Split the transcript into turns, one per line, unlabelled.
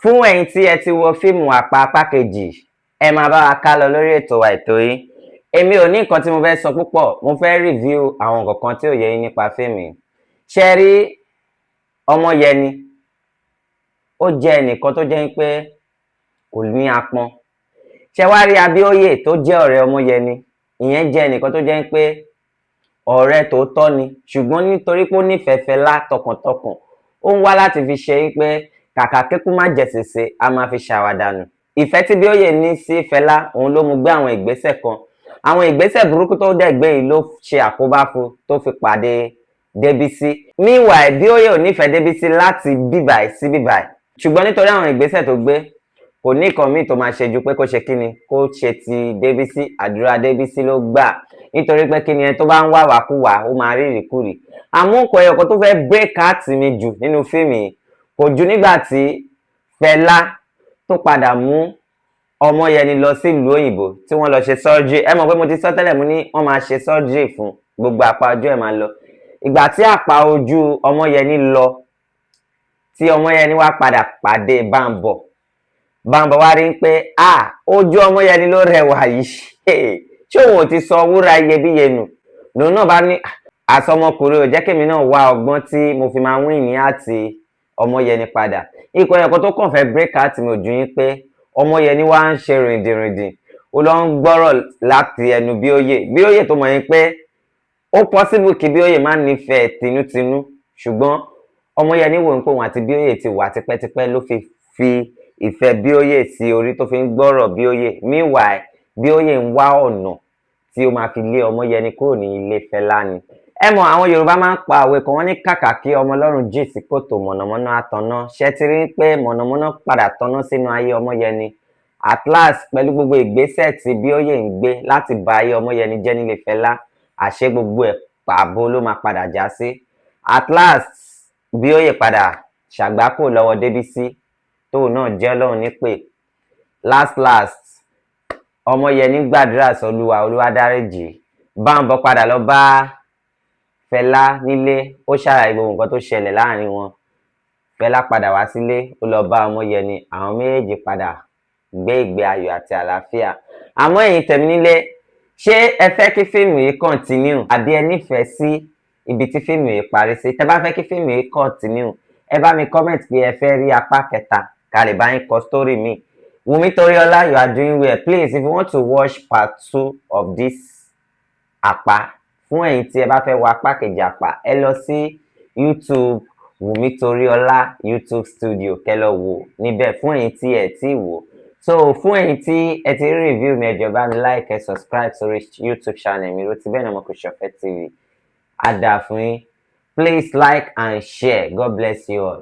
Fún ẹ̀yin tí ẹ ti wo fíìmù Àpá apá kejì, ẹ máa bá wa ká lọ lórí ètò wa ètò yìí. Èmi ò ní nǹkan tí mo fẹ́ sọ púpọ̀, mo fẹ́ review àwọn nǹkan kan tí ò yé yín nípa fíìmù yìí. Ṣé rí Ọmọ́yẹni? Ó jẹ́ ẹnìkan tó jẹ́ pé kò ní apọn. Ṣé wá rí Abíóyè tó jẹ́ ọ̀rẹ́ Ọmọ́yẹni? Ìyẹn jẹ́ ẹnìkan tó jẹ́ pé ọ̀rẹ́ tòótọ́ ni, ṣùgbọ́n nítorí pé ó nífẹ̀ẹ́ Fẹlá tọkàntọkàn, ó ń wá láti fi ṣe pé kàkà kékú má jẹ sèse, a máa fi ṣàwàdànù. Ìfẹ́ tí Bíóyè ní sí Fẹlá, òun ló mú gbé àwọn ìgbésẹ̀ kan. Àwọn ìgbésẹ̀ burúkú tó dẹ̀ gbé yìí ló ṣe àkóbá fún tó fi pàdé Débísí. Meanwhile, Bíóyè ò nífẹ̀ẹ́ Débísí láti bíbàì sí bíbàì, ṣùgbọ́n nítorí àwọn ìgbésẹ̀ tó gbé, kò ní nǹkan míì tó máa ṣe ju pé kó ṣe kíni, kó ṣe ti Débísí, àdúrà Débísí ló gbà. Nítorí pé kíni ẹni tó bá ń wá wàkúwà, ó máa rí ìrìkúrì. Àmọ́ nǹkan ẹyọ̀kan tó fẹ́ break heart mi jù nínú fíìmù yìí kò ju nígbà tí Fẹlá tó padà mú Ọmọ́yẹni lọ sí ìlú òyìnbó tí wọ́n lọ ṣe surgery. Ẹ mọ̀ pé mo ti sọ tẹ́lẹ̀, mo ní wọ́n máa ṣe surgery fún gbogbo àpá ojú ẹ̀ máa lọ. Ìgbà tí àpá ojú Ọmọ́yẹni lọ, tí Ọmọ́yẹni wá padà pàdé Bámbọ̀, Bámbọ̀ wá rí pé ojú Ọmọ́yẹni ló rẹwà yìí, ṣé òun ò ti sọ wúrà iyebíye nù? Lòun náà bá ní àsọmọkùnrin ò jẹ́ kémi náà wá ọgbọ́n tí mo fi máa win ní àti Ọmọ́yẹni padà. Ikọ̀ ẹ̀kọ́ tó kàn fẹ́ break out mi ò ju yín pé Ọmọ́yẹni wá ń ṣe rìndìnrìndìn, ó lọ ń gbọ́rọ̀ láti ẹnu Bíóyè tó mọ̀ yín pé ó possible kí Bíóyè má nífẹ̀ẹ́ tinútinú, ṣùgbọ́n Ọmọ́yẹni wò ń pé òun àti Bíóyè ti wà tipẹ́tipẹ́ ló fi ìfẹ́ Bíóyè sí orí tó fi ń gbọ́rọ̀ Bíóyè. Meanwhile, Bíóyè ń wá ọ̀nà tí ó máa fi lé Ọmọ́yẹni kúrò ní ilé Fẹlá ni. Ẹ mọ̀ àwọn Yorùbá máa ń pa òwe kan, wọ́n ní kàkà kí ọmọ Ọlọ́run jìn sí kòtò mọ̀nàmọ́ná àtọ̀nà. Ṣé ti rí pé mọ̀nàmọ́ná padà tọ́ná sínú ayé Ọmọ́yẹni? At last, pẹ̀lú gbogbo ìgbésẹ̀ tí Bíóyè ń gbé láti ba ayé Ọmọ́yẹni jẹ́ nílé Fẹlá, àṣé gbogbo ẹ̀ pàbó ló máa padà já sí. At last, Bíóyè padà ṣàgbákò lọ́wọ́ Débísí tóun náà jẹ́ Ọlọ́run nípè. Last, Ọmọ́yẹni gbàdúrà sọ́lúwa, Olúwa dáríjì. Bámbọ̀ padà lọ bá Fẹlá nílé, ó ṣàlàyé gbogbo nǹkan tó ṣẹlẹ̀ láàrin wọn. Fẹlá padà wá sílé, ó lọ bá Ọmọ́yẹni, àwọn méjèèjì padà gbé ìgbé ayọ̀ àti àlàáfíà. Àmọ́ ẹ̀yin tẹ̀mí nílé, ṣé ẹ fẹ́ kí fíìmù yìí continue àbí ẹ nífẹ̀ẹ́ sí ibi tí fíìmù yìí parí sí? Tẹ́ bá fẹ́ kí fíìmù yìí continue, ẹ bá mi comment pé ẹ fẹ́ rí apá kẹta ká lè bá yín kọ story mi. Wunmi Toriola, you are doing well. Please, if you want to watch part 2 of this Àpá, fún ẹ̀yin tí ẹ bá fẹ́ wo apá kejì Àpá, ẹ lọ sí YouTube Wunmi Toriola YouTube studio kẹ́ lọ wò níbẹ̀ fún ẹ̀yin tí ẹ ti wò. So fún ẹ̀yin tí ẹ ti rí review mi, ẹ jọ̀ọ́ bá mi like, ẹ subscribe sórí YouTube channel mi Rotibene Omokushofe TV. Á dáa fún yín. Please like and share. God bless you all.